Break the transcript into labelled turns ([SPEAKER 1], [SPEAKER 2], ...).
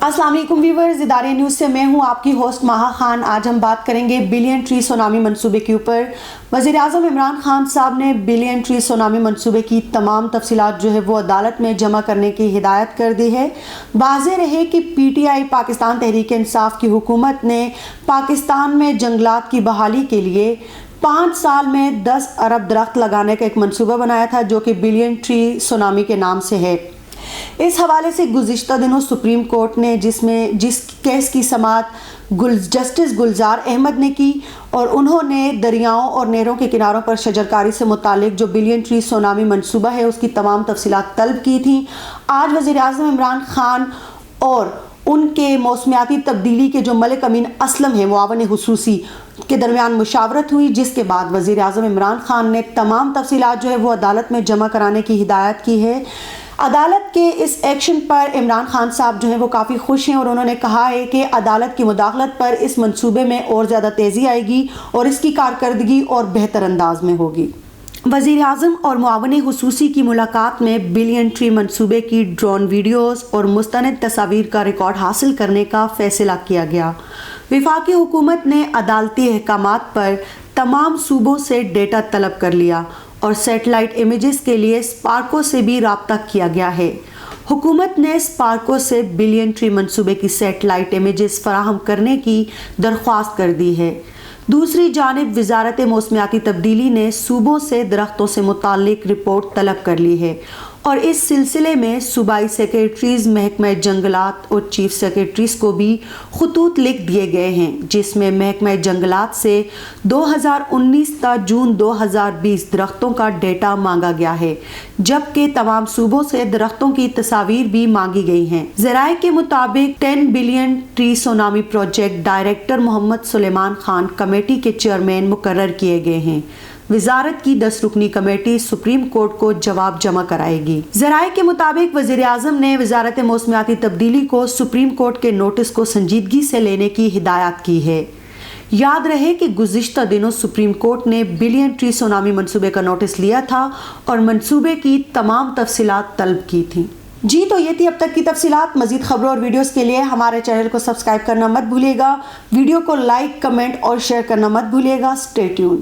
[SPEAKER 1] अस्सलाम वालेकुम व्यूवर्स, इदारे न्यूज़ से मैं हूं आपकी होस्ट माहा खान। आज हम बात करेंगे बिलियन ट्री सुनामी मंसूबे के ऊपर। वज़ीर-ए-आज़म इमरान खान साहब ने बिलियन ट्री सुनामी मंसूबे की तमाम तफसीलात जो है वो अदालत में जमा करने की हिदायत कर दी है। वाज़ेह रहे कि PTI पाकिस्तान तहरीक इंसाफ की हुकूमत ने पाकिस्तान में जंगलात की बहाली के लिए 5 साल में 10 अरब दरख्त लगाने का एक मंसूबा बनाया था, जो कि बिलियन ट्री सुनामी के नाम से है। इस हवाले से गुज़िश्ता दिनों सुप्रीम कोर्ट ने जिस केस की समाअत जस्टिस गुलजार अहमद ने की, और उन्होंने दरियाओं और नहरों के किनारों पर शजरकारी से मुतालिक जो बिलियन ट्री सुनामी मंसूबा है उसकी तमाम तफसीलात तलब की थी। आज वज़ीर-ए-आज़म इमरान खान और उनके मौसमियाती तब्दीली के जो मलिक अमीन असलम हैं मुआवन हुसूसी के दरमियान मुशावरत हुई, जिसके बाद वज़ीर-ए-आज़म इमरान खान ने तमाम तफसीलात जो है वो अदालत में जमा कराने की हिदायत की है। अदालत के इस एक्शन पर इमरान खान साहब जो हैं वो काफ़ी खुश हैं, और उन्होंने कहा है कि अदालत की मुदाखलत पर इस मंसूबे में और ज़्यादा तेज़ी आएगी और इसकी कारकर्दगी और बेहतर अंदाज में होगी। वज़ीर-ए-आज़म और मुआवन हुसूसी की मुलाकात में बिलियन ट्री मंसूबे की ड्रोन वीडियोज़ और मुस्तनद तस्वीर का रिकॉर्ड हासिल करने का फैसला किया गया। वफाकी हुकूमत ने अदालती अहकामात पर तमाम सूबों से डेटा तलब कर लिया और सैटेलाइट इमेजेस के लिए स्पार्को से भी राब्ता किया गया है। हुकूमत ने स्पार्को से बिलियन ट्री मंसूबे की सैटेलाइट इमेजेस फराहम करने की दरख्वास्त कर दी है। दूसरी जानिब वजारत मौसमियाती तब्दीली ने सूबों से दरख्तों से मुतालिक रिपोर्ट तलब कर ली है, और इस सिलसिले में सूबाई सेक्रेटरीज महकमा जंगलात और चीफ सेक्रेटरीज को भी खतूत लिख दिए गए हैं, जिसमें महकमा जंगलात से 2019 ta जून 2020 दरख्तों का डेटा मांगा गया है, जबकि तमाम सूबों से दरख्तों की तस्वीर भी मांगी गई हैं। ज़राए के मुताबिक 10 billion tree tsunami project director Mohammad Suleman Khan committee के चेयरमैन मुकर्रर किए गए हैं। वजारत की 10 रुकनी कमेटी सुप्रीम कोर्ट को जवाब जमा कराएगी। ज़राए के मुताबिक वज़ीर-ए-आज़म ने वजारत मौसमियाती तब्दीली को सुप्रीम कोर्ट के नोटिस को संजीदगी से लेने की हिदायत की है। याद रहे कि गुज़िश्ता दिनों सुप्रीम कोर्ट ने बिलियन ट्री सुनामी मंसूबे का नोटिस लिया था और मंसूबे की तमाम तफसीलात तलब की थी। जी तो ये थी अब तक की तफसीलात। मज़ीद खबरों और वीडियोस के लिए हमारे चैनल को सब्सक्राइब करना मत भूलिएगा। वीडियो को लाइक, कमेंट और शेयर करना मत भूलिएगा। Stay tuned.